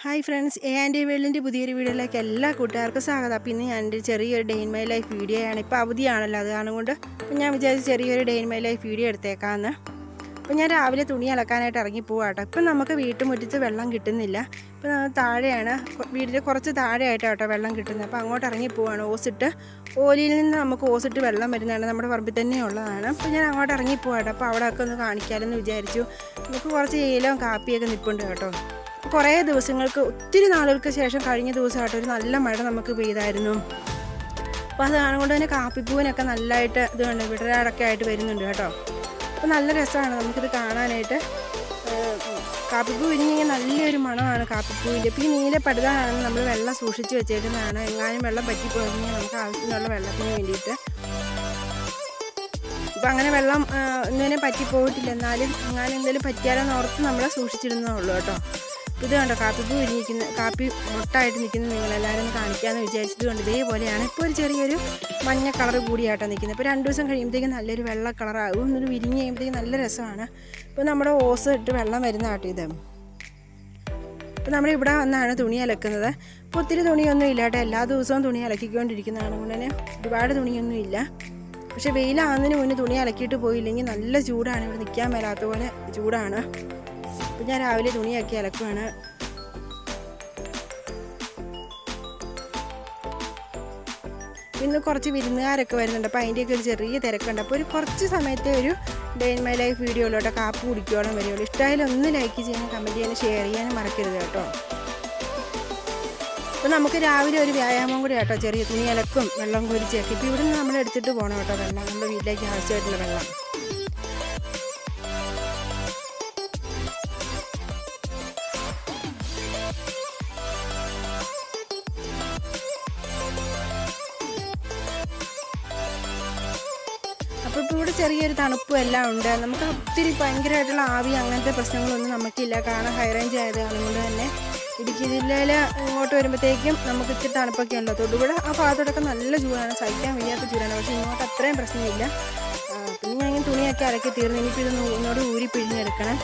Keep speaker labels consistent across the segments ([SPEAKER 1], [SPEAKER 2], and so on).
[SPEAKER 1] Hi friends, A and വേൾഡിൻ്റെ പുതിയൊരു വീഡിയോയിലേക്ക് എല്ലാ കൂട്ടുകാർക്കും സ്വാഗതം. അപ്പോൾ ഇന്ന് ഞാൻ ചെറിയൊരു day in my life video ആണ്. ഇപ്പോൾ അവധിയാണല്ലോ, അത് കാരണം അപ്പോൾ ഞാൻ വിചാരിച്ചു ചെറിയൊരു day in my life video എടുത്തേക്കാമെന്ന്. അപ്പോൾ ഞാൻ രാവിലെ തുണി അലക്കാനായിട്ട് ഇറങ്ങി പോവാട്ടോ. ഇപ്പം നമുക്ക് വീട്ടുമുറ്റത്ത് വെള്ളം കിട്ടുന്നില്ല. ഇപ്പോൾ താഴെയാണ്, വീടിൻ്റെ കുറച്ച് താഴെയായിട്ടാട്ടോ വെള്ളം കിട്ടുന്നത്. അപ്പോൾ അങ്ങോട്ട് ഇറങ്ങി പോവാണ്. ഓലിയിൽ നിന്ന് നമുക്ക് ഓസിട്ട് വെള്ളം വരുന്നതാണ്, നമ്മുടെ പറമ്പിൽ തന്നെ ഉള്ളതാണ്. അപ്പോൾ ഞാൻ അങ്ങോട്ട് ഇറങ്ങി പോവാട്ടോ. അപ്പോൾ അവിടെയൊക്കെ ഒന്ന് കാണിക്കാമെന്ന് വിചാരിച്ചു. നമുക്ക് കുറച്ച് ഏലവും കാപ്പിയൊക്കെ നിൽപ്പുണ്ട് കേട്ടോ. കുറേ ദിവസങ്ങൾക്ക്, ഒത്തിരി നാളുകൾക്ക് ശേഷം കഴിഞ്ഞ ദിവസമായിട്ട് ഒരു നല്ല മഴ നമുക്ക് പെയ്തായിരുന്നു. അപ്പോൾ അത് കാണുകൊണ്ട് തന്നെ കാപ്പിപ്പൂവിനൊക്കെ നല്ലതായിട്ട് ഇതുകൊണ്ട് വിടരാടൊക്കെ ആയിട്ട് വരുന്നുണ്ട് കേട്ടോ. അപ്പോൾ നല്ല രസമാണ് നമുക്കിത് കാണാനായിട്ട്. കാപ്പിപ്പൂ വിരിഞ്ഞെങ്കിൽ നല്ലൊരു മണമാണ് കാപ്പിപ്പൂവിൻ്റെ. ഇപ്പോൾ ഈ നീല പടുതാണെന്ന് നമ്മൾ വെള്ളം സൂക്ഷിച്ച് വെച്ചേക്കുന്നതാണ്. എങ്ങാനും വെള്ളം പറ്റിപ്പോയിരുന്നെങ്കിൽ നമുക്ക് ആവശ്യത്തിനുള്ള വെള്ളത്തിന് വേണ്ടിയിട്ട്. ഇപ്പം അങ്ങനെ വെള്ളം ഇങ്ങനെ പറ്റിപ്പോയിട്ടില്ല, എന്നാലും എങ്ങാനും എന്തെങ്കിലും പറ്റിയാലെന്ന് ഓർത്ത് നമ്മളെ സൂക്ഷിച്ചിടുന്നേ ഉള്ളൂ കേട്ടോ. ഇത് കണ്ടോ, കാപ്പിപ്പൂ വിരിഞ്ഞിരിക്കുന്ന, കാപ്പി മുട്ടായിട്ട് നിൽക്കുന്നത് നിങ്ങളെല്ലാവരും ഒന്ന് കാണിക്കാമെന്ന് വിചാരിച്ചത് കൊണ്ട് ഇതേപോലെയാണ്. ഇപ്പോൾ ഒരു ചെറിയൊരു മഞ്ഞ കളർ കൂടിയായിട്ടാണ് നിൽക്കുന്നത്. ഇപ്പോൾ 2 ദിവസം കഴിയുമ്പോഴത്തേക്കും നല്ലൊരു വെള്ള കളറാകും. എന്നൊരു വിരിഞ്ഞ് കഴിയുമ്പോഴത്തേക്കും നല്ല രസമാണ്. ഇപ്പോൾ നമ്മുടെ ഓസ് ഇട്ട് വെള്ളം വരുന്ന കേട്ടോ ഇത്. ഇപ്പോൾ നമ്മളിവിടെ വന്നാണ് തുണി അലക്കുന്നത്. ഇപ്പോൾ ഒത്തിരി തുണിയൊന്നും ഇല്ല കേട്ടോ, എല്ലാ ദിവസവും തുണി അലക്കിക്കൊണ്ടിരിക്കുന്നതാണ് കൊണ്ട് തന്നെ ഒരുപാട് തുണിയൊന്നും ഇല്ല. പക്ഷേ വെയിലാകുന്നതിന് മുന്നേ തുണി അലക്കിയിട്ട് പോയില്ലെങ്കിൽ നല്ല ചൂടാണ്, ഇവിടെ നിൽക്കാൻ മേലാത്ത പോലെ ചൂടാണ്. അപ്പോൾ ഞാൻ രാവിലെ തുണിയാക്കി അലക്കുവാണ്. ഇന്ന് കുറച്ച് വിരുന്നുകാരൊക്കെ വരുന്നുണ്ട്, അപ്പോൾ അതിൻ്റെയൊക്കെ ഒരു ചെറിയ തിരക്കുണ്ട്. അപ്പോൾ ഒരു കുറച്ച് സമയത്തെ ഒരു day in my life video ഉള്ളൂ കേട്ടോ. കാപ്പി കുടിക്കോളം വരുള്ളൂ. ഇഷ്ടമായാലും ഒന്ന് ലൈക്ക് ചെയ്യാനും കമൻറ്റ് ചെയ്യാനും ഷെയർ ചെയ്യാനും മറക്കരുത് കേട്ടോ. അപ്പോൾ നമുക്ക് രാവിലെ ഒരു വ്യായാമം കൂടി കേട്ടോ, ചെറിയ തുണി അലക്കും വെള്ളം കുരിച്ചൊക്കെ. ഇപ്പോൾ ഇവിടെ നിന്ന് നമ്മൾ എടുത്തിട്ട് പോകണം കേട്ടോ വെള്ളം, നമ്മുടെ വീട്ടിലേക്ക് ആവശ്യമായിട്ടുള്ള വെള്ളം. അപ്പോൾ ഇപ്പോൾ ഇവിടെ ചെറിയൊരു തണുപ്പും എല്ലാം ഉണ്ട്. നമുക്ക് ഒത്തിരി ഭയങ്കരമായിട്ടുള്ള ആവി അങ്ങനത്തെ പ്രശ്നങ്ങളൊന്നും നമുക്കില്ല, കാരണം ഹൈ റേഞ്ച് ആയത് അതുകൊണ്ട് തന്നെ. ഇടുക്കി ജില്ലയിൽ ഇങ്ങോട്ട് വരുമ്പോഴത്തേക്കും നമുക്ക് ഇത്തിരി തണുപ്പൊക്കെ ഉണ്ടോ. തൊടുപുഴ ആ ഭാഗത്തോടൊക്കെ നല്ല ചൂടാണ്, സഹിക്കാൻ വയ്യാത്ത ചൂടാണ്. പക്ഷേ ഇങ്ങോട്ട് അത്രയും പ്രശ്നമില്ല. പിന്നെ ഞാൻ ഇങ്ങനെ തുണിയൊക്കെ അലക്കി തീർന്നു. ഇനിയിപ്പോൾ ഇത് ഇങ്ങോട്ട് ഊരി പിഴിഞ്ഞെടുക്കണം.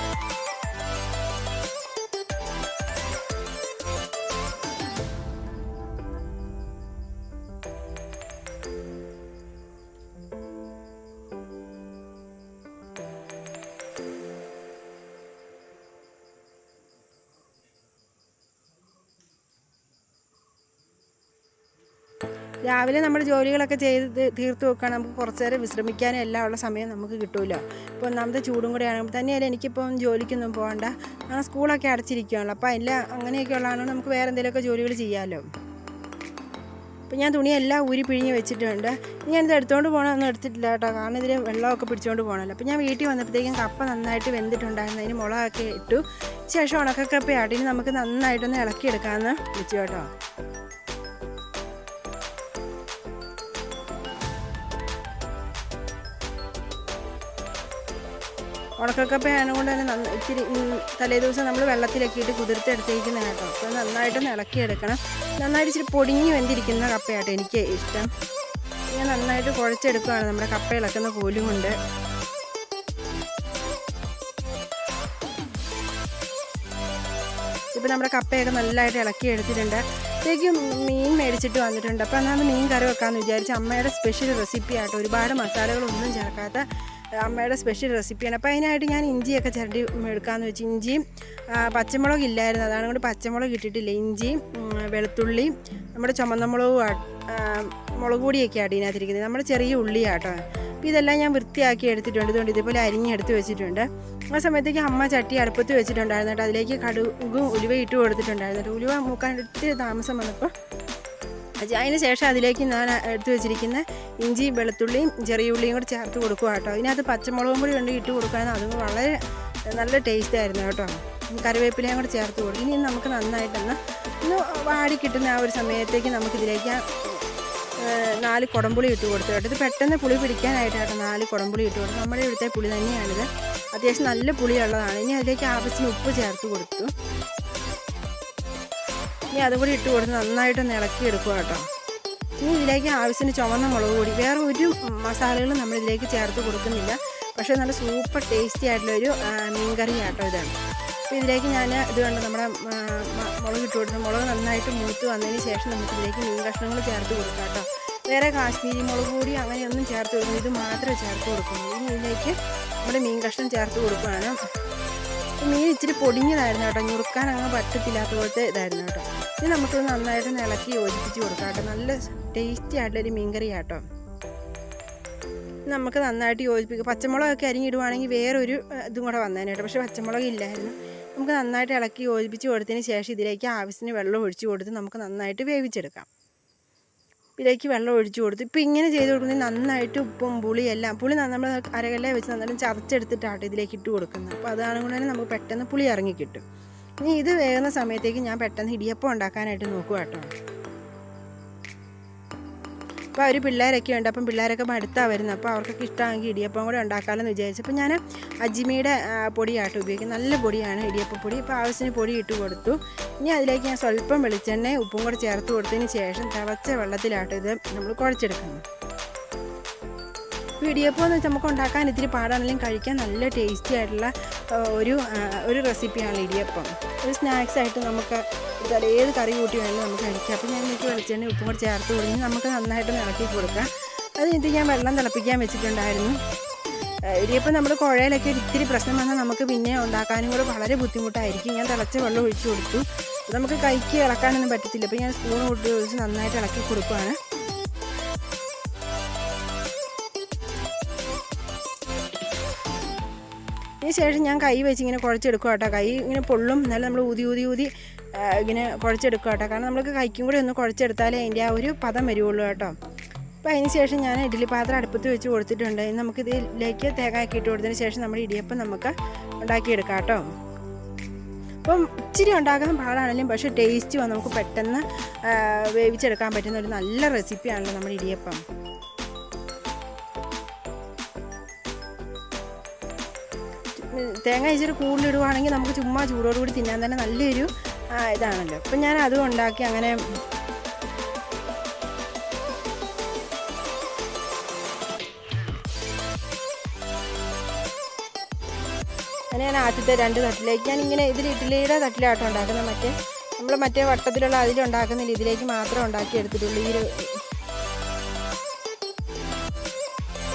[SPEAKER 1] രാവിലെ നമ്മുടെ ജോലികളൊക്കെ ചെയ്ത് തീർത്ത് വെക്കാൻ നമുക്ക് കുറച്ച് നേരം വിശ്രമിക്കാനും എല്ലാം ഉള്ള സമയം നമുക്ക് കിട്ടുമല്ലോ. ഇപ്പോൾ ഒന്നാമത്തെ ചൂടും കൂടെ ആണെങ്കിൽ തന്നെയല്ല, എനിക്കിപ്പം ജോലിക്കൊന്നും പോകണ്ട, ആ സ്കൂളൊക്കെ അടച്ചിരിക്കുകയാണല്ലോ. അപ്പോൾ എല്ലാം അങ്ങനെയൊക്കെ ഉള്ളതാണ്, നമുക്ക് വേറെ എന്തെങ്കിലുമൊക്കെ ജോലികൾ ചെയ്യാമല്ലോ. അപ്പോൾ ഞാൻ തുണിയെല്ലാം ഊരി പിഴിഞ്ഞ് വെച്ചിട്ടുണ്ട്. ഞാനിത് എടുത്തുകൊണ്ട് പോകണമെന്നൊന്നും എടുത്തിട്ടില്ല കേട്ടോ, കാരണം ഇതിൽ വെള്ളമൊക്കെ പിടിച്ചുകൊണ്ട് പോകണമല്ലോ. അപ്പോൾ ഞാൻ വീട്ടിൽ വന്നപ്പോഴത്തേക്കും കപ്പ നന്നായിട്ട് വെന്തിട്ടുണ്ടായിരുന്നു. അതിന് മുളകൊക്കെ ഇട്ടു. ശേഷം ഉണക്കക്കപ്പയാട്ടോ, ഇനി നമുക്ക് നന്നായിട്ടൊന്ന് ഇളക്കിയെടുക്കാമെന്ന് വെച്ചു കേട്ടോ. ഉണക്കക്കപ്പയാണ് കൊണ്ട് തന്നെ ഇത്തിരി തലേ ദിവസം നമ്മൾ വെള്ളത്തിലൊക്കെ ഇട്ട് കുതിർത്തെടുത്തേക്കുന്ന കേട്ടോ. അപ്പോൾ നന്നായിട്ടൊന്ന് ഇളക്കിയെടുക്കണം. നന്നായിട്ട് ഇച്ചിരി പൊടിഞ്ഞ് വെന്തിരിക്കുന്ന കപ്പയാട്ടോ എനിക്ക് ഇഷ്ടം. ഞാൻ നന്നായിട്ട് കുഴച്ചെടുക്കുകയാണ് നമ്മുടെ കപ്പ ഇളക്കുന്ന കോലും കൊണ്ട്. ഇപ്പോൾ നമ്മുടെ കപ്പയൊക്കെ നല്ലതായിട്ട് ഇളക്കി എടുത്തിട്ടുണ്ട്. അപ്പോഴേക്കും മീൻ മേടിച്ചിട്ട് വന്നിട്ടുണ്ട്. അപ്പോൾ എന്നാൽ മീൻ കറി വെക്കാമെന്ന് വിചാരിച്ച്, അമ്മയുടെ സ്പെഷ്യൽ റെസിപ്പി ആട്ടോ, ഒരുപാട് മസാലകളൊന്നും ചേർക്കാത്ത അമ്മയുടെ സ്പെഷ്യൽ റെസിപ്പിയാണ്. അപ്പോൾ അതിനായിട്ട് ഞാൻ ഇഞ്ചിയൊക്കെ ചിരണ്ടി എടുക്കാമെന്ന് വെച്ച്. ഇഞ്ചിയും പച്ചമുളക് ഇല്ലായിരുന്നു, അതാണ് കൊണ്ട് പച്ചമുളക് ഇട്ടിട്ടില്ല. ഇഞ്ചിയും വെളുത്തുള്ളി, നമ്മുടെ ചുമന്ന മുളക് പൊടിയൊക്കെയാണ് ഇതിനകത്തിരിക്കുന്നത്, നമ്മുടെ ചെറിയ ഉള്ളിയാട്ടോ. അപ്പോൾ ഇതെല്ലാം ഞാൻ വൃത്തിയാക്കി എടുത്തിട്ടുണ്ട്. ഇതുകൊണ്ട് ഇതേപോലെ അരിഞ്ഞെടുത്ത് വെച്ചിട്ടുണ്ട്. ആ സമയത്തേക്ക് അമ്മ ചട്ടി അടുപ്പത്ത് വെച്ചിട്ടുണ്ടായിരുന്നു കേട്ടോ. അതിലേക്ക് കടുകും ഉലുവ ഇട്ട് കൊടുത്തിട്ടുണ്ടായിരുന്നു. ഉലുവ മൂക്കാൻ ഒത്തിരി താമസം വന്നപ്പോൾ അതിന് ശേഷം അതിലേക്ക് ഞാൻ എടുത്ത് വെച്ചിരിക്കുന്ന ഇഞ്ചിയും വെളുത്തുള്ളിയും ചെറിയ ഉള്ളിയും കൂടി ചേർത്ത് കൊടുക്കുക കേട്ടോ. ഇതിനകത്ത് പച്ചമുളകും കൂടി കൊണ്ട് ഇട്ട് കൊടുക്കുകയാണെങ്കിൽ അതും വളരെ നല്ല ടേസ്റ്റ് ആയിരുന്നു കേട്ടോ. കറിവേപ്പിലയും കൂടി ചേർത്ത് കൊടുക്കും. ഇനി നമുക്ക് നന്നായിട്ടൊന്ന് വാടി കിട്ടുന്ന ആ ഒരു സമയത്തേക്ക് നമുക്കിതിലേക്ക് 4 കുടംപുളി ഇട്ട് കൊടുത്തു കേട്ടോ. ഇത് പെട്ടെന്ന് പുളി പിടിക്കാനായിട്ടാട്ടോ 4 കുടംപുളി ഇട്ട് കൊടുത്തു. നമ്മുടെ ഇവിടുത്തെ പുളി തന്നെയാണിത്, അത്യാവശ്യം നല്ല പുളിയുള്ളതാണ്. ഇനി അതിലേക്ക് ആവശ്യത്തിന് ഉപ്പ് ചേർത്ത് കൊടുത്തു. ഇനി അതും കൂടി ഇട്ട് കൊടുത്ത് നന്നായിട്ടൊന്ന് ഇളക്കി എടുക്കുക കേട്ടോ. ഇനി ഇതിലേക്ക് ആവശ്യത്തിന് ചുവന്ന മുളക് പൊടി, വേറെ ഒരു മസാലകളും നമ്മളിതിലേക്ക് ചേർത്ത് കൊടുക്കുന്നില്ല. പക്ഷേ നല്ല സൂപ്പർ ടേസ്റ്റി ആയിട്ടുള്ളൊരു മീൻ കറി ആട്ടോ ഇതാണ്. അപ്പോൾ ഇതിലേക്ക് ഞാൻ ഇത് കണ്ട് നമ്മുടെ മുളക് ഇട്ട് കൊടുത്തു. മുളക് നന്നായിട്ട് മൂത്ത് വന്നതിന് ശേഷം നമുക്കിതിലേക്ക് മീൻ കഷ്ണങ്ങൾ ചേർത്ത് കൊടുക്കാം കേട്ടോ. വേറെ കാശ്മീരി മുളക് പൊടി അങ്ങനെയൊന്നും ചേർത്ത് കൊടുക്കുന്നു, ഇത് മാത്രമേ ചേർത്ത് കൊടുക്കുന്നു. ഇനി ഇതിലേക്ക് നമ്മുടെ മീൻ കഷ്ണം ചേർത്ത് കൊടുക്കുകയാണ്. മീൻ ഇച്ചിരി പൊടിഞ്ഞതായിരുന്നു കേട്ടോ, ഞുറുക്കാൻ അങ്ങ് പറ്റത്തില്ലാത്ത പോലത്തെ ഇതായിരുന്നു കേട്ടോ. ഇത് നമുക്ക് നന്നായിട്ട് ഇളക്കി യോജിപ്പിച്ച് കൊടുക്കാം കേട്ടോ. നല്ല ടേസ്റ്റി ആയിട്ടുള്ളൊരു മീൻ കറി കേട്ടോ. നമുക്ക് നന്നായിട്ട് യോജിപ്പിക്കുക. പച്ചമുളകൊക്കെ അരിഞ്ഞിടുവാണെങ്കിൽ വേറൊരു ഇതും കൂടെ വന്നേനെ കേട്ടോ, പക്ഷേ പച്ചമുളക് ഇല്ലായിരുന്നു. നമുക്ക് നന്നായിട്ട് ഇളക്കി യോജിപ്പിച്ച് കൊടുത്തതിന് ശേഷം ഇതിലേക്ക് ആവശ്യത്തിന് വെള്ളം ഒഴിച്ച് കൊടുത്ത് നമുക്ക് നന്നായിട്ട് വേവിച്ചെടുക്കാം. ഇതിലേക്ക് വെള്ളം ഒഴിച്ച് കൊടുത്ത് ഇപ്പോൾ ഇങ്ങനെ ചെയ്ത് കൊടുക്കുന്നത് നന്നായിട്ട് ഉപ്പും പുളിയെല്ലാം പുളി നമ്മൾ അരകല്ലെ വെച്ച് നന്നായിട്ട് ചതച്ചെടുത്തിട്ടാട്ടോ ഇതിലേക്ക് ഇട്ട് കൊടുക്കുന്നത്. അപ്പോൾ അതാണ് കൊണ്ട് തന്നെ നമുക്ക് പെട്ടെന്ന് പുളി ഇറങ്ങി കിട്ടും. ഇനി ഇത് വേകുന്ന സമയത്തേക്ക് ഞാൻ പെട്ടെന്ന് ഇടിയപ്പം ഉണ്ടാക്കാനായിട്ട് നോക്കുക കേട്ടോ. അപ്പോൾ അവർ പിള്ളേരൊക്കെ ഉണ്ട്, അപ്പം പിള്ളേരൊക്കെ മടുത്താണ് വരുന്നത്. അപ്പോൾ അവർക്കൊക്കെ ഇഷ്ടമാണെങ്കിൽ ഇടിയപ്പം കൂടെ ഉണ്ടാക്കാമെന്ന് വിചാരിച്ചു. അപ്പോൾ ഞാൻ അജ്മിയുടെ പൊടിയാട്ടോ ഉപയോഗിക്കും, നല്ല പൊടിയാണ് ഇടിയപ്പപ്പൊടി. ഇപ്പോൾ ആവശ്യത്തിന് പൊടി ഇട്ട് കൊടുത്തു. ഇനി അതിലേക്ക് ഞാൻ സ്വല്പം വെളിച്ചെണ്ണ ഉപ്പും കൂടെ ചേർത്ത് കൊടുത്തതിന് ശേഷം തിളച്ച വെള്ളത്തിലാട്ടോ ഇത് നമ്മൾ കുഴച്ചെടുക്കുന്നത്. ഇടിയപ്പം എന്ന് വെച്ചാൽ നമുക്ക് ഉണ്ടാക്കാൻ ഇത്തിരി പാടാണെങ്കിലും കഴിക്കാൻ നല്ല ടേസ്റ്റി ആയിട്ടുള്ള ഒരു റെസിപ്പിയാണ് ഇടിയപ്പം. ഒരു സ്നാക്സ് ആയിട്ട് നമുക്ക് ഏത് കറി കൂട്ടി വേണമെങ്കിലും നമുക്ക് കഴിക്കാം. അപ്പോൾ ഞാൻ എനിക്ക് വെളിച്ചെണ്ണ ഉപ്പും കൂടെ ചേർത്ത് കൊടുത്ത് നമുക്ക് നന്നായിട്ട് ഇളക്കി കൊടുക്കാം. അത് കഴിഞ്ഞിട്ട് ഞാൻ വെള്ളം തിളപ്പിക്കാൻ വെച്ചിട്ടുണ്ടായിരുന്നു. ഇടിയപ്പം നമ്മൾ കുഴയിലൊക്കെ ഇത്തിരി പ്രശ്നം വന്നാൽ നമുക്ക് പിന്നെ ഉണ്ടാക്കാനും കൂടെ വളരെ ബുദ്ധിമുട്ടായിരിക്കും. ഞാൻ തിളച്ച വെള്ളം ഒഴിച്ച് കൊടുത്തു. നമുക്ക് കൈക്ക് ഇളക്കാനൊന്നും പറ്റത്തില്ല. അപ്പോൾ ഞാൻ സ്പൂൺ കൂട്ടി ഒഴിച്ച് നന്നായിട്ട് ഇളക്കി കൊടുക്കുകയാണ്. അതിന് ശേഷം ഞാൻ കൈ വെച്ച് ഇങ്ങനെ കുഴച്ചെടുക്കുക കേട്ടോ. കൈ ഇങ്ങനെ പൊള്ളും, എന്നാലും നമ്മൾ ഊതി ഇങ്ങനെ കുഴച്ചെടുക്കുക കേട്ടോ. കാരണം നമുക്ക് കൈക്കും കൂടി ഒന്ന് കുഴച്ചെടുത്താലേ അതിൻ്റെ ആ ഒരു പദം വരുള്ളൂ കേട്ടോ. അപ്പോൾ അതിന് ശേഷം ഞാൻ ഇഡ്ഡലി പാത്രം അടുപ്പത്ത് വെച്ച് കൊടുത്തിട്ടുണ്ട്. നമുക്കിതിലേക്ക് തേങ്ങയൊക്കെ ഇട്ട് കൊടുത്തതിന് ശേഷം നമ്മുടെ ഇടിയപ്പം നമുക്ക് ഉണ്ടാക്കിയെടുക്കാം കേട്ടോ. അപ്പം ഇച്ചിരി ഉണ്ടാക്കാൻ പാടാണെങ്കിലും പക്ഷേ ടേസ്റ്റ് നമുക്ക് പെട്ടെന്ന് വേവിച്ചെടുക്കാൻ പറ്റുന്ന ഒരു നല്ല റെസിപ്പിയാണല്ലോ നമ്മുടെ ഇടിയപ്പം. തേങ്ങ ഇച്ചിരി കൂടുതലിടുവാണെങ്കിൽ നമുക്ക് ചുമ്മാ ചൂടോടുകൂടി തിന്നാൻ തന്നെ നല്ലൊരു ഇതാണല്ലോ. അപ്പം ഞാൻ അതും ഉണ്ടാക്കി അങ്ങനെ ഞാൻ ആദ്യത്തെ 2 തട്ടിലേക്ക് ഞാനിങ്ങനെ ഇതിൽ ഇഡ്ഡലിയുടെ തട്ടിലാട്ടോ ഉണ്ടാക്കുന്നത്. മറ്റേ വട്ടത്തിലുള്ള അതിലുണ്ടാക്കുന്നില്ല, ഇതിലേക്ക് മാത്രം ഉണ്ടാക്കി എടുത്തിട്ടുള്ളൂ.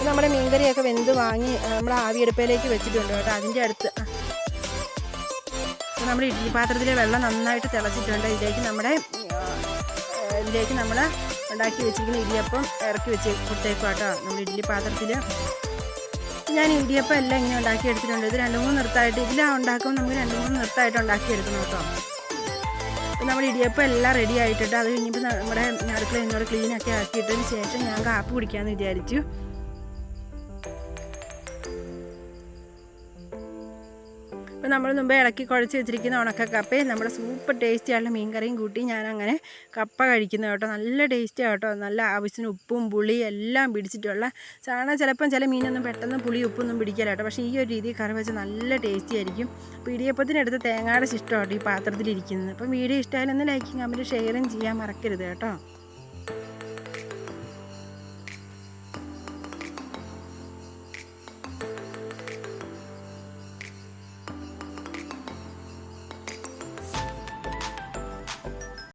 [SPEAKER 1] നമ്മുടെ മീൻകറിയൊക്കെ വെന്ത് വാങ്ങി നമ്മൾ ആവിയെടുപ്പയിലേക്ക് വെച്ചിട്ടുണ്ട് കേട്ടോ. അതിൻ്റെ അടുത്ത് നമ്മുടെ ഇഡ്ഡലി പാത്രത്തിലെ വെള്ളം നന്നായിട്ട് തിളച്ചിട്ടുണ്ട്. ഇതിലേക്ക് നമ്മൾ ഉണ്ടാക്കി വെച്ചിരിക്കുന്ന ഇടിയപ്പം ഇറക്കി വെച്ച് കൊടുത്തേക്കും കേട്ടോ. നമ്മൾ ഇഡ്ഡലി പാത്രത്തിൽ ഞാൻ ഇടിയപ്പം എല്ലാം ഇങ്ങനെ ഉണ്ടാക്കി എടുത്തിട്ടുണ്ട്. ഇത് 2-3 നിർത്തായിട്ട് ഇതിലാണ് ഉണ്ടാക്കുമ്പോൾ നമുക്ക് 2-3 നിർത്തായിട്ട് ഉണ്ടാക്കിയെടുക്കണം കേട്ടോ. അപ്പോൾ നമ്മുടെ ഇടിയപ്പം എല്ലാം റെഡി ആയിട്ടിട്ട് അത് കഴിഞ്ഞപ്പോൾ നമ്മുടെ അടുക്കള എന്നോട് ക്ലീനൊക്കെ ആക്കിയിട്ടതിന് ശേഷം ഞാൻ കാപ്പി കുടിക്കാമെന്ന് വിചാരിച്ചു. അപ്പോൾ നമ്മൾ മുമ്പേ ഇളക്കി കുഴച്ച് വെച്ചിരിക്കുന്ന ഉണക്ക കപ്പയും നമ്മുടെ സൂപ്പർ ടേസ്റ്റി ആയിട്ടുള്ള മീൻ കറിയും കൂട്ടി ഞാൻ അങ്ങനെ കപ്പ കഴിക്കുന്നത് കേട്ടോ. നല്ല ടേസ്റ്റി കേട്ടോ. നല്ല ആവശ്യത്തിന് ഉപ്പും പുളി എല്ലാം പിടിച്ചിട്ടുള്ള സാധാരണ ചിലപ്പം ചില മീനൊന്നും പെട്ടെന്ന് പുളി ഉപ്പൊന്നും പിടിക്കില്ല കേട്ടോ. പക്ഷേ ഈ ഒരു രീതിയിൽ കറി വെച്ചാൽ നല്ല ടേസ്റ്റി ആയിരിക്കും. അപ്പോൾ ഇടിയപ്പത്തിനടുത്ത് തേങ്ങയുടെ ശിഷ്ടം കേട്ടോ ഈ പാത്രത്തിലിരിക്കുന്നത്. അപ്പം വീഡിയോ ഇഷ്ടമായാലും ഒന്ന് ലൈക്കും കമൻറ്റും ഷെയറും ചെയ്യാൻ മറക്കരുത് കേട്ടോ.